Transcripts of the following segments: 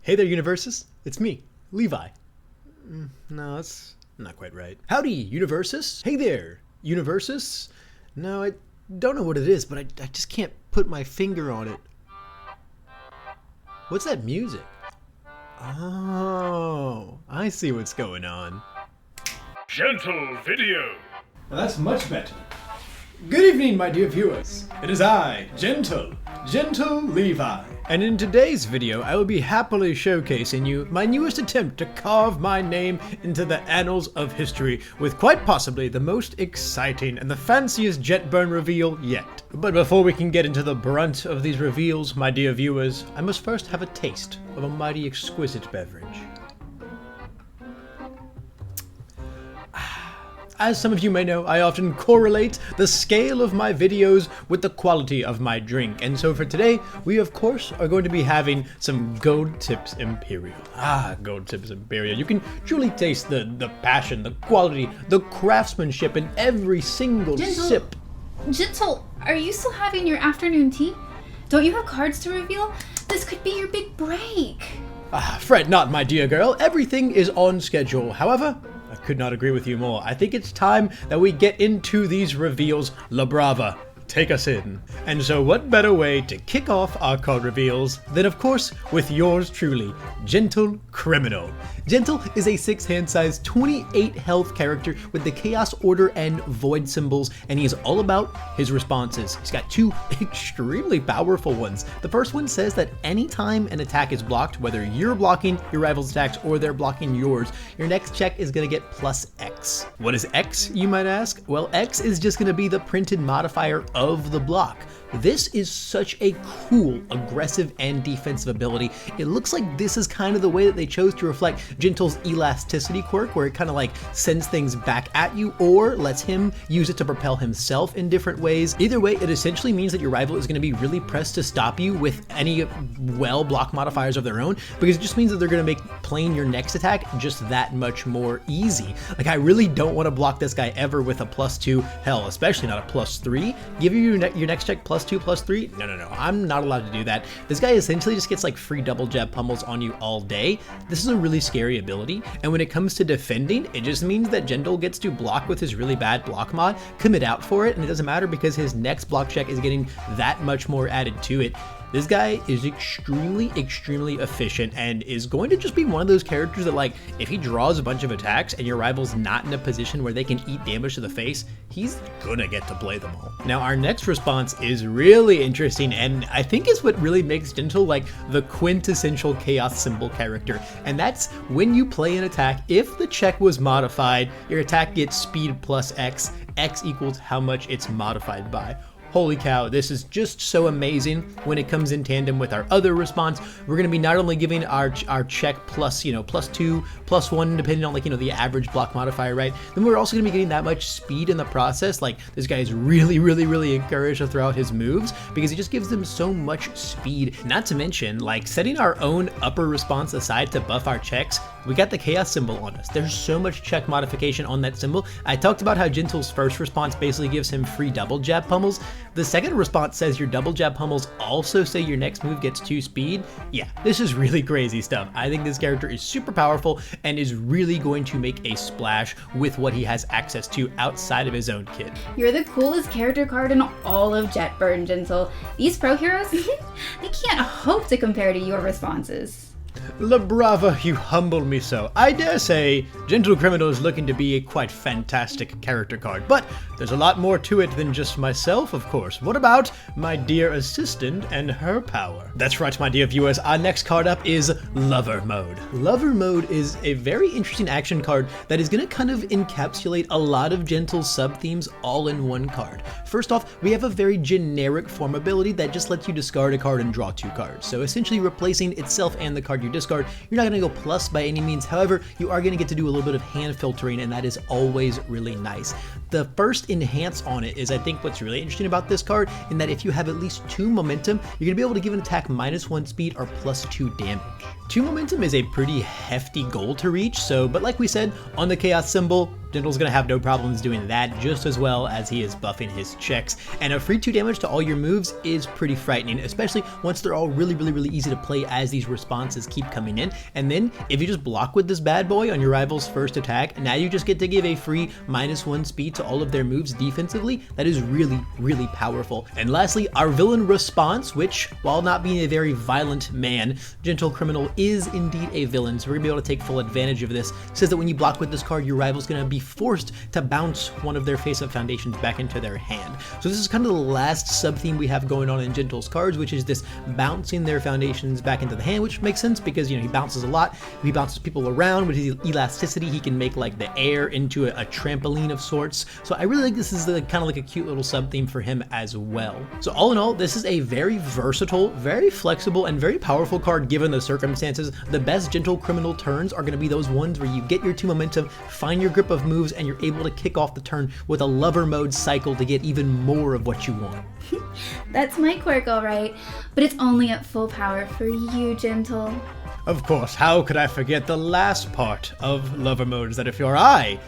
Hey there, Universes. It's me, Levi. No, that's not quite right. Howdy, Universes. Hey there, Universes. No, I don't know what it is, but I just can't put my finger on it. What's that music? Oh, I see what's going on. Gentle video. Now that's much better. Good evening, my dear viewers. It is I, Gentle Levi. And in today's video, I will be happily showcasing you my newest attempt to carve my name into the annals of history with quite possibly the most exciting and the fanciest Jetburn reveal yet. But before we can get into the brunt of these reveals, my dear viewers, I must first have a taste of a mighty exquisite beverage. As some of you may know, I often correlate the scale of my videos with the quality of my drink, and so for today, we of course are going to be having some Gold Tips Imperial. Gold Tips Imperial. You can truly taste the passion, the quality, the craftsmanship in every single sip. Gentle, are you still having your afternoon tea? Don't you have cards to reveal? This could be your big break. Fret not, my dear girl. Everything is on schedule. However, I could not agree with you more. I think it's time that we get into these reveals. Labrava, take us in. And so what better way to kick off our card reveals than, of course, with yours truly, Gentle Criminal. Gentle is a 6 hand size, 28 health character with the Chaos Order and Void symbols, and he is all about his responses. He's got two extremely powerful ones. The first one says that anytime an attack is blocked, whether you're blocking your rival's attacks or they're blocking yours, your next check is going to get plus X. What is X, you might ask? Well, X is just going to be the printed modifier of the block. This is such a cool, aggressive, and defensive ability. It looks like this is kind of the way that they chose to reflect Gentle's elasticity quirk, where it kind of like sends things back at you or lets him use it to propel himself in different ways. Either way, it essentially means that your rival is going to be really pressed to stop you with any block modifiers of their own, because it just means that they're going to make playing your next attack just that much more easy. Like, I really don't want to block this guy ever with a +2, hell, especially not a +3. Give you your next check +2, +3? No, I'm not allowed to do that. This guy essentially just gets like free double jab pummels on you all day. This is a really scary ability, and when it comes to defending, it just means that Gentle gets to block with his really bad block mod, commit out for it, and it doesn't matter because his next block check is getting that much more added to it. This guy is extremely efficient and is going to just be one of those characters that, like, if he draws a bunch of attacks and your rival's not in a position where they can eat damage to the face, he's gonna get to play them all. Now, our next response is really interesting, and I think is what really makes Gentle like the quintessential chaos symbol character, and that's when you play an attack, if the check was modified, your attack gets speed plus X, X equals how much it's modified by. Holy cow, this is just so amazing when it comes in tandem with our other response. We're going to be not only giving our check plus, +2, +1, depending on, like, the average block modifier, right? Then we're also going to be getting that much speed in the process. Like, this guy is really encouraged to throw out his moves because he just gives them so much speed. Not to mention, like, setting our own upper response aside to buff our checks, we got the chaos symbol on us. There's so much check modification on that symbol. I talked about how Gentle's first response basically gives him free double jab pummels. The second response says your double jab pummels also say your next move gets 2 speed. Yeah, this is really crazy stuff. I think this character is super powerful and is really going to make a splash with what he has access to outside of his own kit. You're the coolest character card in all of Jetburn, Gentle. These pro heroes, they can't hope to compare to your responses. Labrava, you humble me so. I dare say Gentle Criminal is looking to be a quite fantastic character card, but there's a lot more to it than just myself, of course. What about my dear assistant and her power? That's right, my dear viewers, our next card up is Lover Mode. Lover Mode is a very interesting action card that is going to kind of encapsulate a lot of Gentle's sub-themes all in one card. First off, we have a very generic form ability that just lets you discard a card and draw 2 cards. So essentially replacing itself and the card you discard. You're not going to go plus by any means. However, you are going to get to do a little bit of hand filtering, and that is always really nice. The first enhance on it is, I think, what's really interesting about this card, in that if you have at least 2 momentum, you're going to be able to give an attack -1 speed or +2 damage. 2 momentum is a pretty hefty goal to reach, but like we said, on the chaos symbol, Gentle's gonna have no problems doing that just as well as he is buffing his checks. And a free 2 damage to all your moves is pretty frightening, especially once they're all really easy to play as these responses keep coming in. And then if you just block with this bad boy on your rival's first attack, now you just get to give a free -1 speed to all of their moves defensively. That is really powerful. And lastly, our villain response, which, while not being a very violent man, Gentle Criminal is indeed a villain, so we're gonna be able to take full advantage of this. It says that when you block with this card, your rival's gonna be forced to bounce one of their face-up foundations back into their hand. So this is kind of the last sub-theme we have going on in Gentle's cards, which is this bouncing their foundations back into the hand, which makes sense because, you know, he bounces a lot. If he bounces people around with his elasticity, he can make like the air into a trampoline of sorts. So I really think this is kind of like a cute little sub-theme for him as well. So all in all, this is a very versatile, very flexible, and very powerful card given the circumstances. The best Gentle Criminal turns are going to be those ones where you get your 2 momentum, find your grip of moves, and you're able to kick off the turn with a lover mode cycle to get even more of what you want. That's my quirk, alright, but it's only at full power for you, Gentle. Of course, how could I forget the last part of Lover Mode is that if you're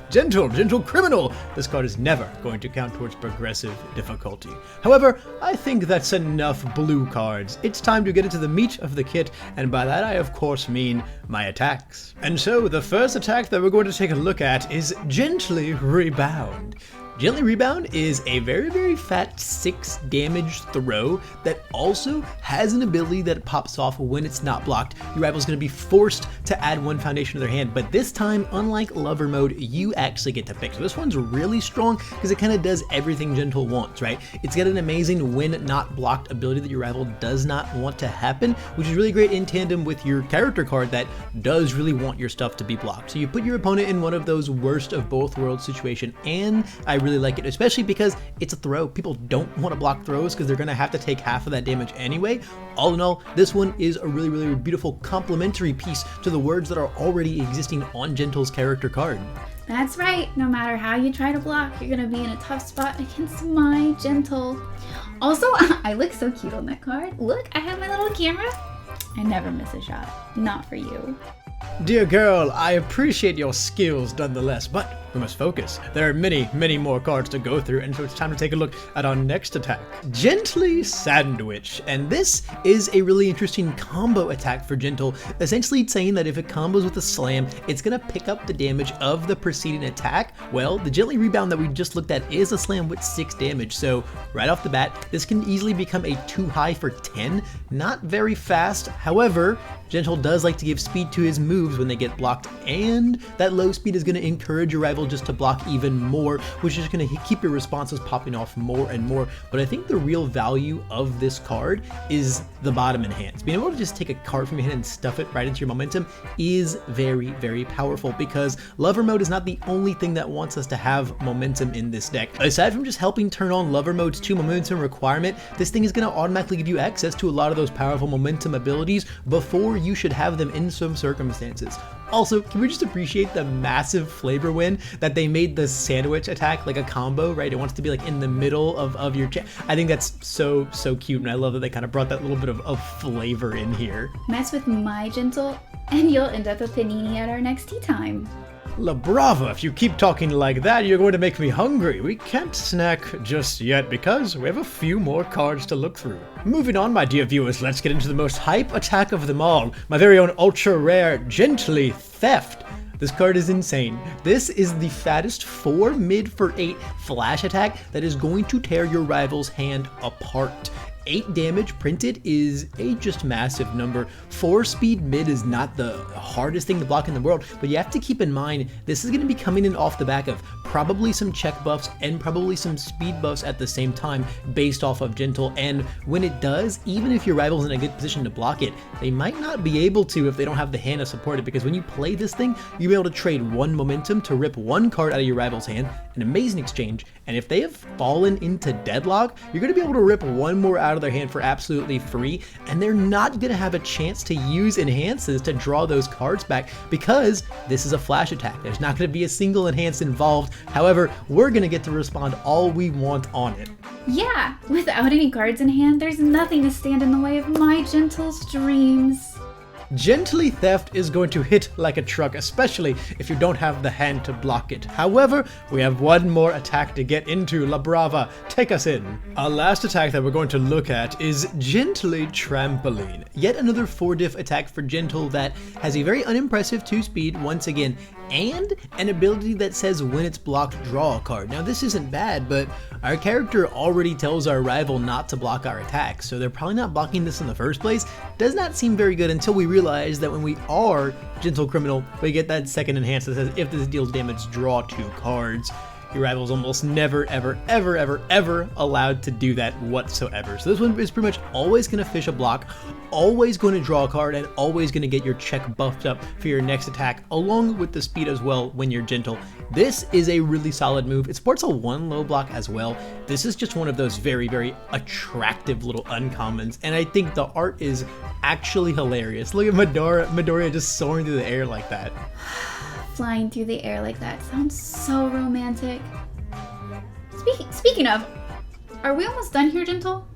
Gentle Criminal, this card is never going to count towards progressive difficulty. However, I think that's enough blue cards. It's time to get into the meat of the kit, and by that I of course mean my attacks. And so the first attack that we're going to take a look at is Gently Rebound. Gently Rebound is a very fat 6 damage throw that also has an ability that pops off when it's not blocked. Your rival's going to be forced to add 1 foundation to their hand, but this time, unlike Lover Mode, you actually get to pick. So this one's really strong because it kind of does everything Gentle wants, right? It's got an amazing when not blocked ability that your rival does not want to happen, which is really great in tandem with your character card that does really want your stuff to be blocked. So you put your opponent in one of those worst of both worlds situation, and I really like it, especially because it's a throw. People don't want to block throws because they're going to have to take half of that damage anyway. All in all, this one is a really beautiful complementary piece to the words that are already existing on Gentle's character card. That's right, no matter how you try to block, you're gonna be in a tough spot against my Gentle. Also, I look so cute on that card. Look, I have my little camera. I never miss a shot. Not for you. Dear girl, I appreciate your skills nonetheless, but we must focus. There are many more cards to go through, and so it's time to take a look at our next attack. Gently Sandwich, and this is a really interesting combo attack for Gentle, essentially it's saying that if it combos with a slam, it's gonna pick up the damage of the preceding attack. Well, the Gently Rebound that we just looked at is a slam with 6 damage, so right off the bat, this can easily become a 2 high for 10. Not very fast, however, Gentle does like to give speed to his moves when they get blocked, and that low speed is going to encourage your rival just to block even more, which is going to keep your responses popping off more and more. But I think the real value of this card is the bottom enhance. Being able to just take a card from your hand and stuff it right into your momentum is very powerful, because Lover Mode is not the only thing that wants us to have momentum in this deck. Aside from just helping turn on Lover Mode's 2 momentum requirement, this thing is going to automatically give you access to a lot of those powerful momentum abilities before you should have them in some circumstances. Also, can we just appreciate the massive flavor win that they made the sandwich attack like a combo, right? It wants to be like in the middle of your I think that's so cute, and I love that they kind of brought that little bit of flavor in here. Mess with my Gentle, and you'll end up a panini at our next tea time. Labrava, if you keep talking like that, you're going to make me hungry. We can't snack just yet because we have a few more cards to look through. Moving on, my dear viewers, let's get into the most hype attack of them all. My very own ultra rare Gently Theft. This card is insane. This is the fattest 4 mid for 8 flash attack that is going to tear your rival's hand apart. 8 damage printed is a just massive number. 4 speed mid is not the hardest thing to block in the world, but you have to keep in mind this is going to be coming in off the back of probably some check buffs and probably some speed buffs at the same time based off of Gentle, and when it does, even if your rival's in a good position to block it, they might not be able to if they don't have the hand to support it, because when you play this thing, you'll be able to trade 1 momentum to rip 1 card out of your rival's hand, an amazing exchange, and if they have fallen into deadlock, you're going to be able to rip 1 more out of their hand for absolutely free, and they're not going to have a chance to use enhances to draw those cards back because this is a flash attack. There's not going to be a single enhance involved. However, we're going to get to respond all we want on it. Yeah, without any cards in hand, there's nothing to stand in the way of my Gentle's dreams. Gently Theft is going to hit like a truck, especially if you don't have the hand to block it. However, we have one more attack to get into. Labrava, take us in. Our last attack that we're going to look at is Gently Trampoline. Yet another 4-diff attack for Gentle that has a very unimpressive 2-speed once again, and an ability that says when it's blocked, draw a card. Now this isn't bad, but our character already tells our rival not to block our attacks, so they're probably not blocking this in the first place. Does not seem very good until we realize that when we are Gentle Criminal, we get that second enhance that says if this deals damage, draw 2 cards. Your rival's almost never, ever, ever, ever, ever allowed to do that whatsoever. So this one is pretty much always going to fish a block, always going to draw a card, and always going to get your check buffed up for your next attack, along with the speed as well when you're gentle. This is a really solid move. It sports a 1 low block as well. This is just one of those very, very attractive little uncommons, and I think the art is actually hilarious. Look at Midoriya just soaring through the air like that. Flying through the air like that sounds so romantic. Speaking of, are we almost done here, Gentle?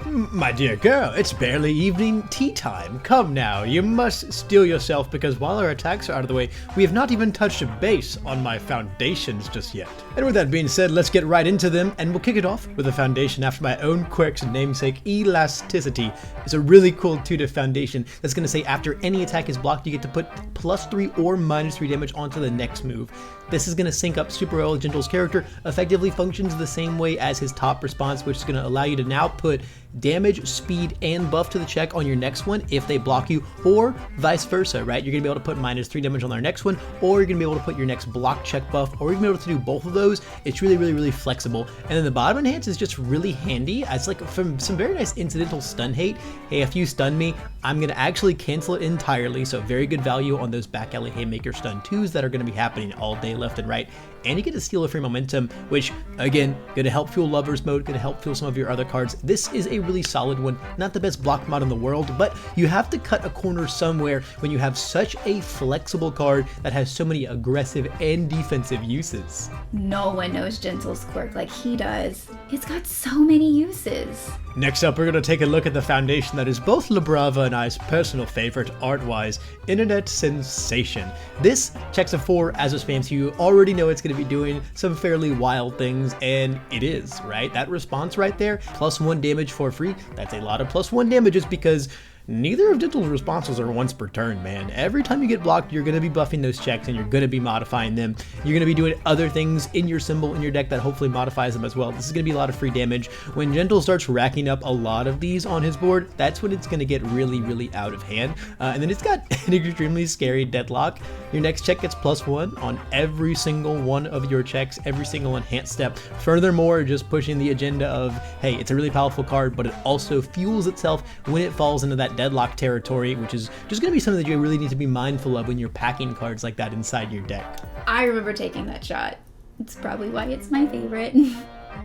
My dear girl, it's barely evening tea time. Come now, you must steel yourself because while our attacks are out of the way, we have not even touched a base on my foundations just yet. And with that being said, let's get right into them, and we'll kick it off with a foundation after my own quirk's namesake, Elasticity. It's a really cool 2-diff foundation that's going to say after any attack is blocked, you get to put +3 or -3 damage onto the next move. This is going to sync up super well with Gentle's character, effectively functions the same way as his top response, which is going to allow you to now put damage, speed, and buff to the check on your next one if they block you, or vice versa, right? You're going to be able to put -3 damage on their next one, or you're going to be able to put your next block check buff, or you're going to be able to do both of those. It's really, really, really flexible. And then the bottom enhance is just really handy. It's like from some very nice incidental stun hate. Hey, if you stun me, I'm going to actually cancel it entirely, so very good value on those back alley haymaker stun 2s that are going to be happening all day left and right. And you get to steal a free momentum, which again, gonna help fuel Lovers Mode, gonna help fuel some of your other cards. This is a really solid one. Not the best block mod in the world, but you have to cut a corner somewhere when you have such a flexible card that has so many aggressive and defensive uses. No one knows Gentle's quirk like he does. It's got so many uses. Next up, we're going to take a look at the foundation that is both Labrava and I's personal favorite art-wise, Internet Sensation. This checks a 4 as a spam, so you already know it's going to be doing some fairly wild things, and it is, right? That response right there, +1 damage for free, that's a lot of +1 damages because neither of Gentle's responses are once per turn, man. Every time you get blocked, you're going to be buffing those checks and you're going to be modifying them. You're going to be doing other things in your symbol in your deck that hopefully modifies them as well. This is going to be a lot of free damage. When Gentle starts racking up a lot of these on his board, that's when it's going to get really, really out of hand. And then it's got an extremely scary deadlock. Your next check gets +1 on every single one of your checks, every single enhanced step. Furthermore, just pushing the agenda of, hey, it's a really powerful card, but it also fuels itself when it falls into that deadlock territory, which is just going to be something that you really need to be mindful of when you're packing cards like that inside your deck. I remember taking that shot. It's probably why it's my favorite.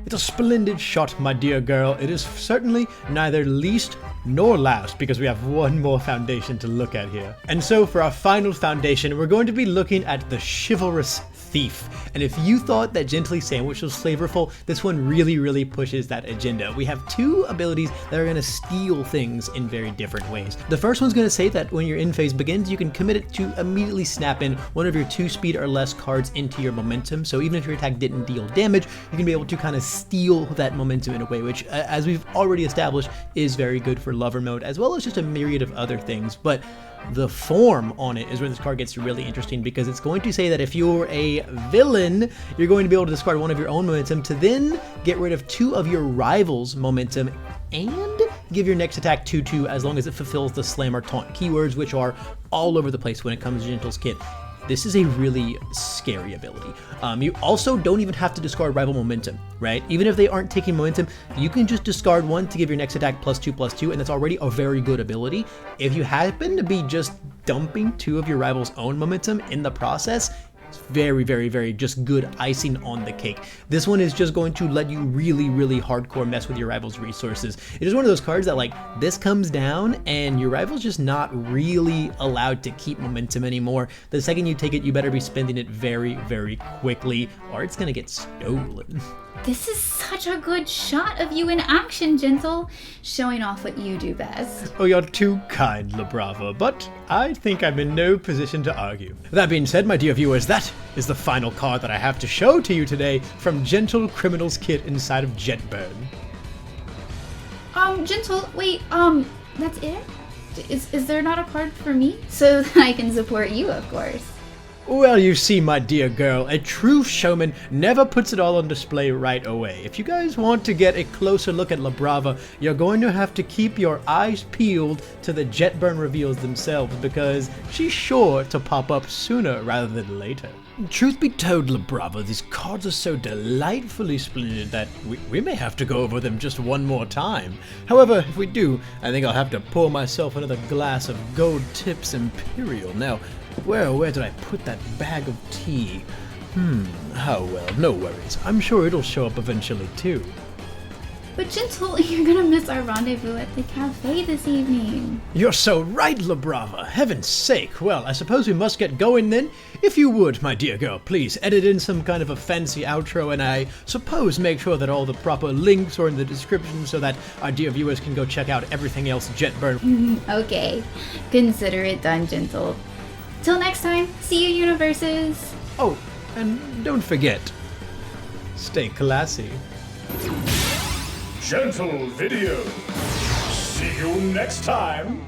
It's a splendid shot, my dear girl. It is certainly neither least nor last because we have one more foundation to look at here. And so for our final foundation, we're going to be looking at the Chivalrous Thief. And if you thought that Gently Sandwich was flavorful, this one really, really pushes that agenda. We have 2 abilities that are going to steal things in very different ways. The first one's going to say that when your end phase begins, you can commit it to immediately snap in one of your 2-speed or less cards into your momentum. So even if your attack didn't deal damage, you can be able to kind of steal that momentum in a way, which, as we've already established, is very good for Lover Mode, as well as just a myriad of other things. But the form on it is where this card gets really interesting because it's going to say that if you're a villain, you're going to be able to discard 1 of your own momentum to then get rid of 2 of your rivals' momentum and give your next attack 2/2 as long as it fulfills the slam or taunt keywords, which are all over the place when it comes to Gentle's kit. This is a really scary ability. You also don't even have to discard rival momentum, right? Even if they aren't taking momentum, you can just discard 1 to give your next attack +2/+2, and that's already a very good ability. If you happen to be just dumping 2 of your rival's own momentum in the process, It's very, very, very just good icing on the cake. This one is just going to let you really, really hardcore mess with your rival's resources. It is one of those cards that, like, this comes down and your rival's just not really allowed to keep momentum anymore. The second you take it, you better be spending it very, very quickly or it's gonna get stolen. This is such a good shot of you in action, Gentle, showing off what you do best. Oh, you're too kind, Labrava, but I think I'm in no position to argue. That being said, my dear viewers, that is the final card that I have to show to you today from Gentle Criminal's kit inside of Jetburn. Gentle, wait, that's it? Is there not a card for me? So that I can support you, of course. Well, you see, my dear girl, a true showman never puts it all on display right away. If you guys want to get a closer look at Labrava, you're going to have to keep your eyes peeled to the Jetburn reveals themselves, because she's sure to pop up sooner rather than later. Truth be told, Labrava, these cards are so delightfully splendid that we may have to go over them just one more time. However, if we do, I think I'll have to pour myself another glass of Gold Tips Imperial. Now, where did I put that bag of tea? Oh well, no worries. I'm sure it'll show up eventually too. But Gentle, you're gonna miss our rendezvous at the cafe this evening. You're so right, Labrava. Heaven's sake. Well, I suppose we must get going then. If you would, my dear girl, please edit in some kind of a fancy outro, and I suppose make sure that all the proper links are in the description so that our dear viewers can go check out everything else Jetburn. Okay, consider it done, Gentle. Till next time, see you, universes! Oh, and don't forget, stay classy. Gentle Video. See you next time.